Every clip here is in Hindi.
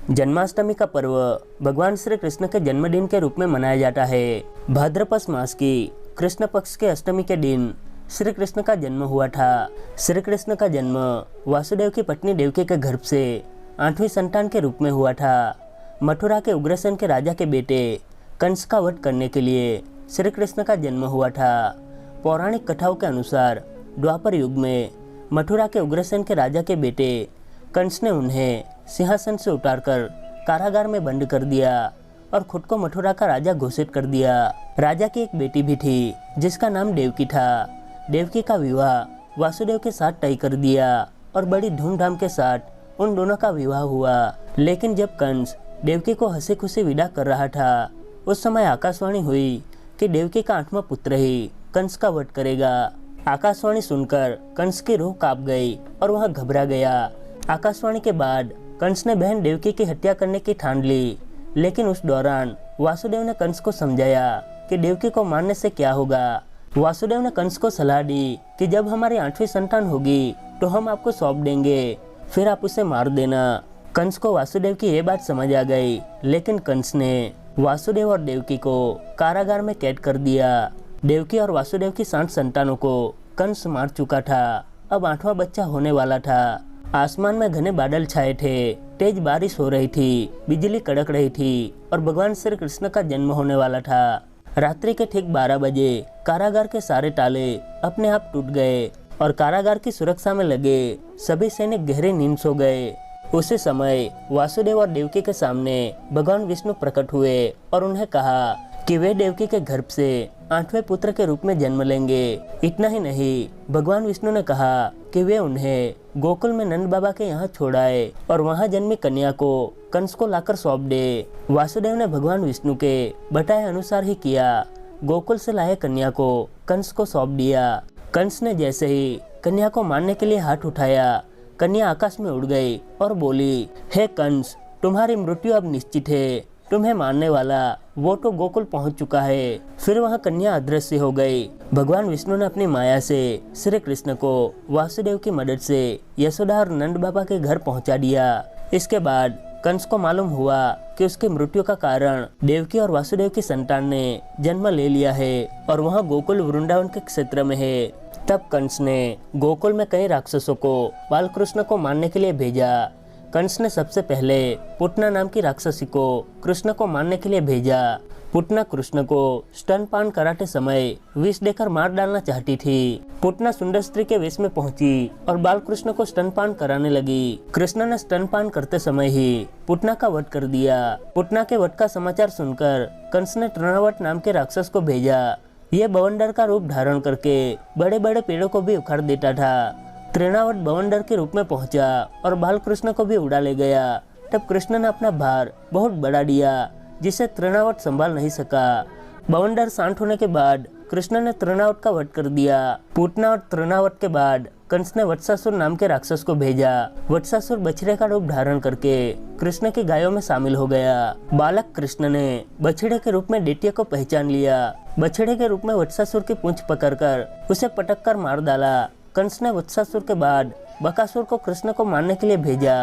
जन्माष्टमी का पर्व भगवान श्री कृष्ण के जन्मदिन के रूप में मनाया जाता है। भाद्रपद मास की कृष्ण पक्ष के अष्टमी के दिन श्री कृष्ण का जन्म हुआ था। श्री कृष्ण का जन्म वासुदेव की पत्नी देवकी के गर्भ से 8वीं संतान के रूप में हुआ था। मथुरा के उग्रसेन के राजा के बेटे कंस का वध करने के लिए श्री कृष्ण का जन्म हुआ था। पौराणिक कथाओं के अनुसार द्वापर युग में मथुरा के उग्रसेन के राजा के बेटे कंस ने उन्हें सिंहासन से उतारकर कारागार में बंद कर दिया और खुद को मथुरा का राजा घोषित कर दिया। राजा की एक बेटी भी थी जिसका नाम देवकी था। देवकी का विवाह वासुदेव के साथ तय कर दिया और बड़ी धूमधाम के साथ उन दोनों का विवाह हुआ। लेकिन जब कंस देवकी को हंसी खुशी विदा कर रहा था, उस समय आकाशवाणी हुई कि देवकी का 8वां पुत्र ही कंस का वध करेगा। आकाशवाणी सुनकर कंस की रूह कांप गई और वह घबरा गया। आकाशवाणी के बाद कंस ने बहन देवकी की हत्या करने की ठान ली, लेकिन उस दौरान वासुदेव ने कंस को समझाया कि देवकी को मारने से क्या होगा। वासुदेव ने कंस को सलाह दी कि जब हमारी 8वीं संतान होगी तो हम आपको सौंप देंगे, फिर आप उसे मार देना। कंस को वासुदेव की ये बात समझ आ गई, लेकिन कंस ने वासुदेव और देवकी को कारागार में कैद कर दिया। देवकी और वासुदेव की 7 संतानों को कंस मार चुका था। अब 8वां बच्चा होने वाला था। आसमान में घने बादल छाए थे, तेज बारिश हो रही थी, बिजली कड़क रही थी और भगवान श्री कृष्ण का जन्म होने वाला था। रात्रि के ठीक 12 बजे कारागार के सारे ताले अपने आप टूट गए और कारागार की सुरक्षा में लगे सभी सैनिक गहरी नींद सो गए। उसी समय वासुदेव और देवकी के सामने भगवान विष्णु प्रकट हुए और उन्हें कहा कि वे देवकी के गर्भ से 8वें पुत्र के रूप में जन्म लेंगे। इतना ही नहीं, भगवान विष्णु ने कहा कि वे उन्हें गोकुल में नंद बाबा के यहाँ छोड़ाए और वहाँ जन्मी कन्या को कंस को लाकर सौंप दे। वासुदेव ने भगवान विष्णु के बताए अनुसार ही किया। गोकुल से लाए कन्या को कंस को सौंप दिया। कंस ने जैसे ही कन्या को मारने के लिए हाथ उठाया, कन्या आकाश में उड़ गई और बोली, हे कंस, तुम्हारी मृत्यु अब निश्चित है। तुम्हें मारने वाला वो तो गोकुल पहुंच चुका है। फिर वह कन्या अदृश्य हो गई। भगवान विष्णु ने अपनी माया से श्री कृष्ण को वासुदेव की मदद से यशोदा और नंद बाबा के घर पहुंचा दिया। इसके बाद कंस को मालूम हुआ कि उसकी मृत्यु का कारण देवकी और वासुदेव की संतान ने जन्म ले लिया है और वह गोकुल वृंदावन के क्षेत्र में है। तब कंस ने गोकुल में कई राक्षसों को बालकृष्ण को मारने के लिए भेजा। कंस ने सबसे पहले पुतना नाम की राक्षसी को कृष्ण को मारने के लिए भेजा। पुतना कृष्ण को स्तनपान कराते समय विष देकर मार डालना चाहती थी। पुतना सुंदर स्त्री के वेश में पहुंची और बालकृष्ण को स्तनपान कराने लगी। कृष्ण ने स्तनपान करते समय ही पुतना का वध कर दिया। पुतना के वध का समाचार सुनकर कंस ने तृणावत नाम के राक्षस को भेजा। यह बवंडर का रूप धारण करके बड़े बड़े पेड़ों को भी उखाड़ देता था। तृणावत बवंडर के रूप में पहुंचा और बालकृष्ण को भी उड़ा ले गया। तब कृष्ण ने अपना भार बहुत बढ़ा दिया, जिसे तृणावत संभाल नहीं सका। बवंडर शांत होने के बाद कृष्ण ने तृणावत का वध कर दिया। पुतना और तृणावत के बाद कंस ने वत्सासुर नाम के राक्षस को भेजा। वत्सासुर बछड़े का रूप धारण करके कृष्ण की गायों में शामिल हो गया। बालक कृष्ण ने बछड़े के रूप में दैत्य को पहचान लिया। बछड़े के रूप में वत्सासुर की पूंछ पकड़कर उसे पटक कर मार डाला। कंस ने वत्सासुर के बाद बकासुर को कृष्ण को मारने के लिए भेजा।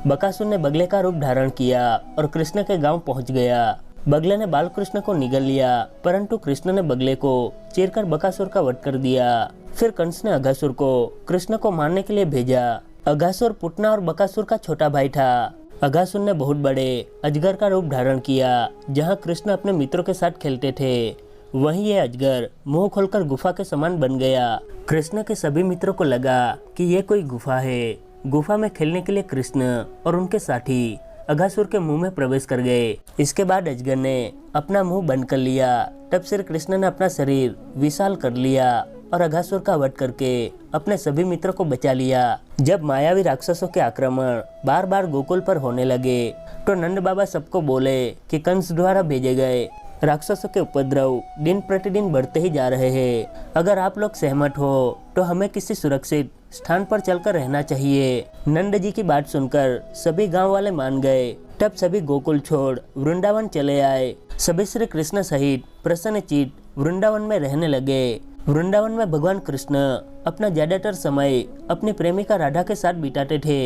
बकासुर ने बगले का रूप धारण किया और कृष्ण के गांव पहुंच गया। बगले ने बालकृष्ण को निगल लिया, परंतु कृष्ण ने बगले को चीरकर बकासुर का वध कर दिया। फिर कंस ने अघासुर को कृष्ण को मारने के लिए भेजा। अघासुर पुतना और बकासुर का छोटा भाई था। अघासुर ने बहुत बड़े अजगर का रूप धारण किया। जहाँ कृष्ण अपने मित्रों के साथ खेलते थे, वहीं ये अजगर मुंह खोलकर गुफा के समान बन गया। कृष्ण के सभी मित्रों को लगा कि ये कोई गुफा है। गुफा में खेलने के लिए कृष्ण और उनके साथी अघासुर के मुंह में प्रवेश कर गए। इसके बाद अजगर ने अपना मुंह बंद कर लिया। तब श्री कृष्ण ने अपना शरीर विशाल कर लिया और अघासुर का वध करके अपने सभी मित्रों को बचा लिया। जब मायावी राक्षसों के आक्रमण बार बार गोकुल पर होने लगे, तो नंद बाबा सबको बोले कि कंस द्वारा भेजे गए राक्षसों के उपद्रव दिन प्रतिदिन बढ़ते ही जा रहे हैं। अगर आप लोग सहमत हो तो हमें किसी सुरक्षित स्थान पर चलकर रहना चाहिए। नंद जी की बात सुनकर सभी गांव वाले मान गए। तब सभी गोकुल छोड़ वृंदावन चले आए। सभी श्री कृष्ण सहित प्रसन्नचित्त वृंदावन में रहने लगे। वृंदावन में भगवान कृष्ण अपना ज्यादातर समय अपनी प्रेमिका राधा के साथ बिताते थे।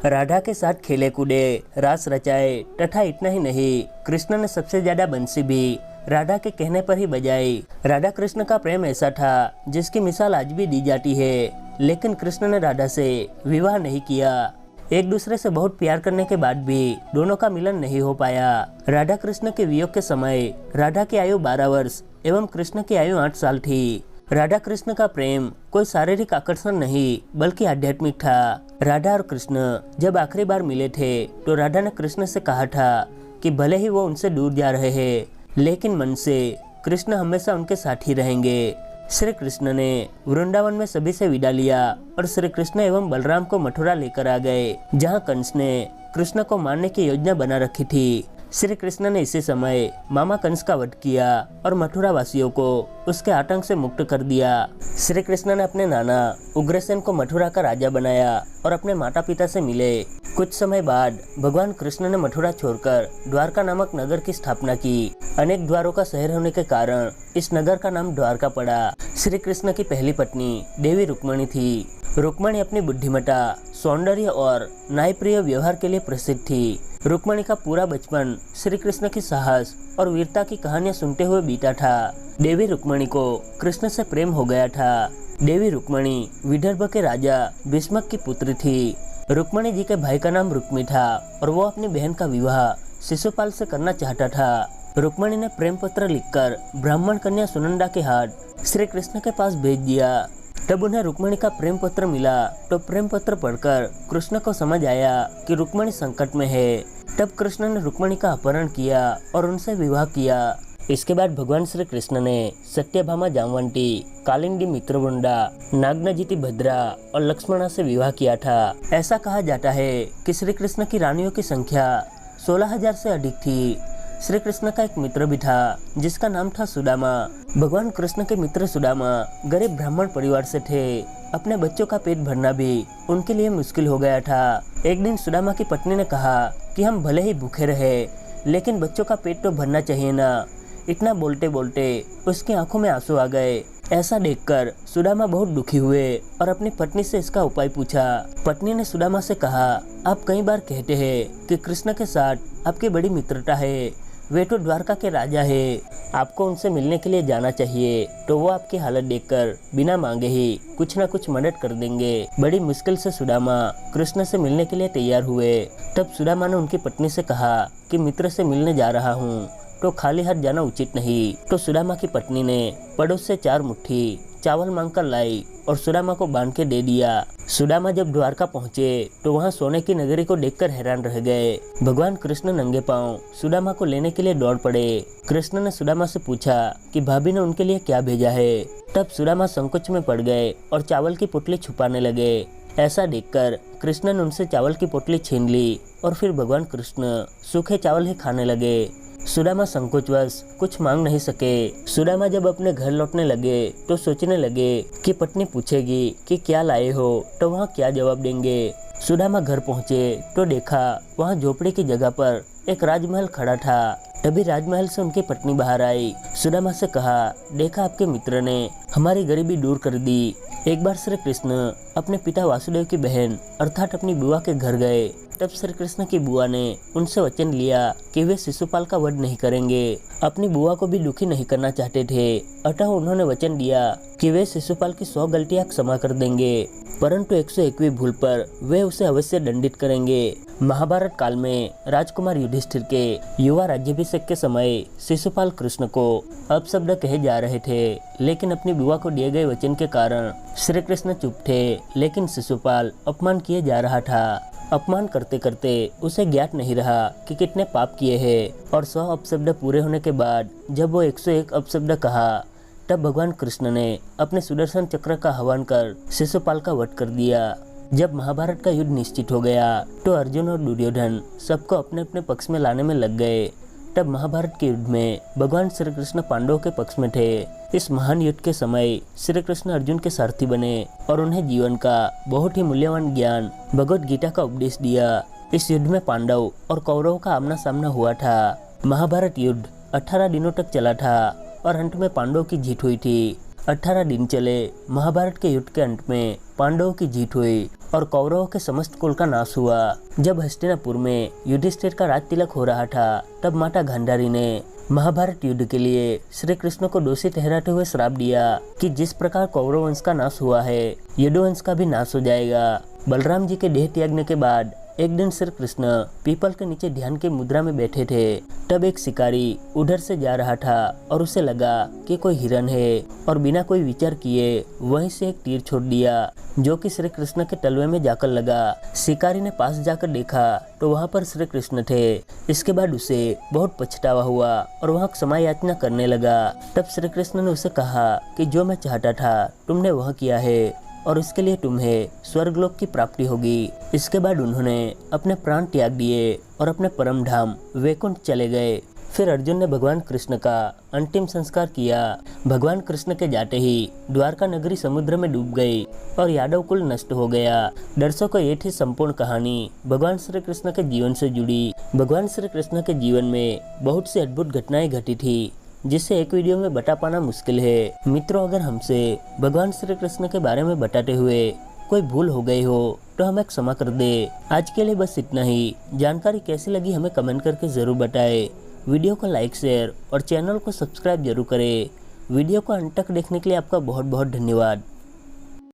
राधा के साथ खेले कूदे, रास रचाए तथा इतना ही नहीं, कृष्ण ने सबसे ज्यादा बंसी भी राधा के कहने पर ही बजाई। राधा कृष्ण का प्रेम ऐसा था जिसकी मिसाल आज भी दी जाती है, लेकिन कृष्ण ने राधा से विवाह नहीं किया। एक दूसरे से बहुत प्यार करने के बाद भी दोनों का मिलन नहीं हो पाया। राधा कृष्ण के वियोग के समय राधा की आयु 12 वर्ष एवं कृष्ण की आयु 8 साल थी। राधा कृष्ण का प्रेम कोई शारीरिक आकर्षण नहीं बल्कि आध्यात्मिक था। राधा और कृष्ण जब आखिरी बार मिले थे तो राधा ने कृष्ण से कहा था कि भले ही वो उनसे दूर जा रहे हैं, लेकिन मन से कृष्ण हमेशा उनके साथ ही रहेंगे। श्री कृष्ण ने वृंदावन में सभी से विदा लिया और श्री कृष्ण एवं बलराम को मथुरा लेकर आ गए, जहां कंस ने कृष्ण को मारने की योजना बना रखी थी। श्री कृष्ण ने इसी समय मामा कंस का वध किया और मथुरा वासियों को उसके आतंक से मुक्त कर दिया। श्री कृष्ण ने अपने नाना उग्रसेन को मथुरा का राजा बनाया और अपने माता पिता से मिले। कुछ समय बाद भगवान कृष्ण ने मथुरा छोड़कर द्वारका नामक नगर की स्थापना की। अनेक द्वारों का शहर होने के कारण इस नगर का नाम द्वारका पड़ा। श्री कृष्ण की पहली पत्नी देवी रुक्मणी थी। रुक्मणी अपनी बुद्धिमत्ता, सौंदर्य और न्यायप्रिय व्यवहार के लिए प्रसिद्ध थी। रुक्मणी का पूरा बचपन श्री कृष्ण की साहस और वीरता की कहानियां सुनते हुए बीता था। देवी रुक्मणी को कृष्ण से प्रेम हो गया था। देवी रुक्मणी विदर्भ के राजा भीष्मक की पुत्री थी। रुक्मणी जी के भाई का नाम रुक्मी था और वो अपनी बहन का विवाह शिशुपाल से करना चाहता था। रुक्मणी ने प्रेम पत्र लिखकर ब्राह्मण कन्या सुनंदा के हाथ श्री कृष्ण के पास भेज दिया। तब उन्हें रुक्मणी का प्रेम पत्र मिला तो प्रेम पत्र पढ़कर कृष्ण को समझ आया कि रुक्मणी संकट में है। तब कृष्ण ने रुक्मणी का अपहरण किया और उनसे विवाह किया। इसके बाद भगवान श्री कृष्ण ने सत्यभामा जामवंती, कालिंदी मित्रवृंदा, नागनजिति भद्रा और लक्ष्मणा से विवाह किया था। ऐसा कहा जाता है कि श्री कृष्ण की रानियों की संख्या 16,000 से अधिक थी। श्री कृष्ण का एक मित्र भी था जिसका नाम था सुदामा। भगवान कृष्ण के मित्र सुदामा गरीब ब्राह्मण परिवार से थे। अपने बच्चों का पेट भरना भी उनके लिए मुश्किल हो गया था। एक दिन सुदामा की पत्नी ने कहा कि हम भले ही भूखे रहे, लेकिन बच्चों का पेट तो भरना चाहिए ना। इतना बोलते बोलते उसकी आंखों में आंसू आ गए। ऐसा देखकर सुदामा बहुत दुखी हुए और अपनी पत्नी से इसका उपाय पूछा। पत्नी ने सुदामा से कहा, आप कई बार कहते हैं कि कृष्ण के साथ आपकी बड़ी मित्रता है, वे तो द्वारका के राजा है, आपको उनसे मिलने के लिए जाना चाहिए, तो वो आपकी हालत देखकर बिना मांगे ही कुछ न कुछ मदद कर देंगे। बड़ी मुश्किल से सुदामा कृष्ण से मिलने के लिए तैयार हुए। तब सुदामा ने उनकी पत्नी से कहा कि मित्र से मिलने जा रहा हूँ तो खाली हाथ जाना उचित नहीं। तो सुदामा की पत्नी ने पड़ोस से 4 मुट्ठी चावल मांगकर लाई और सुदामा को बांध के दे दिया। सुदामा जब द्वारका पहुँचे तो वहाँ सोने की नगरी को देखकर हैरान रह गए। भगवान कृष्ण नंगे पांव सुदामा को लेने के लिए दौड़ पड़े। कृष्ण ने सुदामा से पूछा कि भाभी ने उनके लिए क्या भेजा है। तब सुदामा संकोच में पड़ गए और चावल की पुतली छुपाने लगे। ऐसा देखकर कृष्ण ने उनसे चावल की पुतली छीन ली और फिर भगवान कृष्ण सूखे चावल ही खाने लगे। सुदामा संकोचवश कुछ मांग नहीं सके। सुदामा जब अपने घर लौटने लगे तो सोचने लगे कि पत्नी पूछेगी कि क्या लाए हो, तो वहाँ क्या जवाब देंगे। सुदामा घर पहुँचे तो देखा वहाँ झोपड़ी की जगह पर एक राजमहल खड़ा था। तभी राजमहल से उनकी पत्नी बाहर आई। सुदामा से कहा, देखा आपके मित्र ने हमारी गरीबी दूर कर दी। एक बार श्री कृष्ण अपने पिता वासुदेव की बहन अर्थात अपनी बुआ के घर गए। तब श्री कृष्ण की बुआ ने उनसे वचन लिया कि वे शिशुपाल का वध नहीं करेंगे। अपनी बुआ को भी दुखी नहीं करना चाहते थे, अतः उन्होंने वचन दिया कि वे शिशुपाल की 100 गलतियां क्षमा कर देंगे, परंतु 101वीं भूल पर वे उसे अवश्य दंडित करेंगे। महाभारत काल में राजकुमार युधिष्ठिर के युवा राज्याभिषेक के समय शिशुपाल कृष्ण को अपशब्द कहे जा रहे थे, लेकिन अपनी बुआ को दिए गए वचन के कारण श्री कृष्ण चुप थे। लेकिन शिशुपाल अपमान किए जा रहा था। अपमान करते करते उसे ज्ञात नहीं रहा कि कितने पाप किए हैं और 100 अपशब्द पूरे होने के बाद जब वो 101 अपशब्द कहा तब भगवान कृष्ण ने अपने सुदर्शन चक्र का आह्वान कर शिशुपाल का वध कर दिया। जब महाभारत का युद्ध निश्चित हो गया तो अर्जुन और दुर्योधन सबको अपने अपने पक्ष में लाने में लग गए। तब महाभारत के युद्ध में भगवान श्री कृष्ण पांडवों के पक्ष में थे। इस महान युद्ध के समय श्री कृष्ण अर्जुन के सारथी बने और उन्हें जीवन का बहुत ही मूल्यवान ज्ञान भगवद गीता का उपदेश दिया। इस युद्ध में पांडव और कौरवों का आमना सामना हुआ था। महाभारत युद्ध 18 दिनों तक चला था और अंत में पांडवों की जीत हुई थी। 18 दिन चले महाभारत के युद्ध के अंत में पांडवों की जीत हुई और कौरवों के समस्त कुल का नाश हुआ। जब हस्तिनापुर में युधिष्ठिर का राज तिलक हो रहा था, तब माता गांधारी ने महाभारत युद्ध के लिए श्री कृष्ण को दोषी ठहराते हुए श्राप दिया कि जिस प्रकार कौरव वंश का नाश हुआ है, यदुवंश का भी नाश हो जाएगा। बलराम जी के देह त्यागने के बाद एक दिन श्री कृष्ण पीपल के नीचे ध्यान की मुद्रा में बैठे थे। तब एक शिकारी उधर से जा रहा था और उसे लगा कि कोई हिरन है, और बिना कोई विचार किए वहीं से एक तीर छोड़ दिया जो कि श्री कृष्ण के तलवे में जाकर लगा। शिकारी ने पास जाकर देखा तो वहाँ पर श्री कृष्ण थे। इसके बाद उसे बहुत पछतावा हुआ और वहाँ क्षमा याचना करने लगा। तब श्री कृष्ण ने उसे कहा कि जो मैं चाहता था तुमने वह किया है और इसके लिए तुम्हें स्वर्गलोक की प्राप्ति होगी। इसके बाद उन्होंने अपने प्राण त्याग दिए और अपने परम धाम वैकुंठ चले गए। फिर अर्जुन ने भगवान कृष्ण का अंतिम संस्कार किया। भगवान कृष्ण के जाते ही द्वारका नगरी समुद्र में डूब गई और यादव कुल नष्ट हो गया। दर्शकों, ये थी संपूर्ण कहानी भगवान श्री कृष्ण के जीवन से जुड़ी। भगवान श्री कृष्ण के जीवन में बहुत सी अद्भुत घटनाएं घटी थी जिसे एक वीडियो में बता पाना मुश्किल है। मित्रों, अगर हमसे भगवान श्री कृष्ण के बारे में बताते हुए कोई भूल हो गई हो तो हमें क्षमा कर दे। आज के लिए बस इतना ही। जानकारी कैसी लगी हमें कमेंट करके जरूर बताएं। वीडियो को लाइक, शेयर और चैनल को सब्सक्राइब जरूर करें। वीडियो को अंत तक देखने के लिए आपका बहुत बहुत धन्यवाद।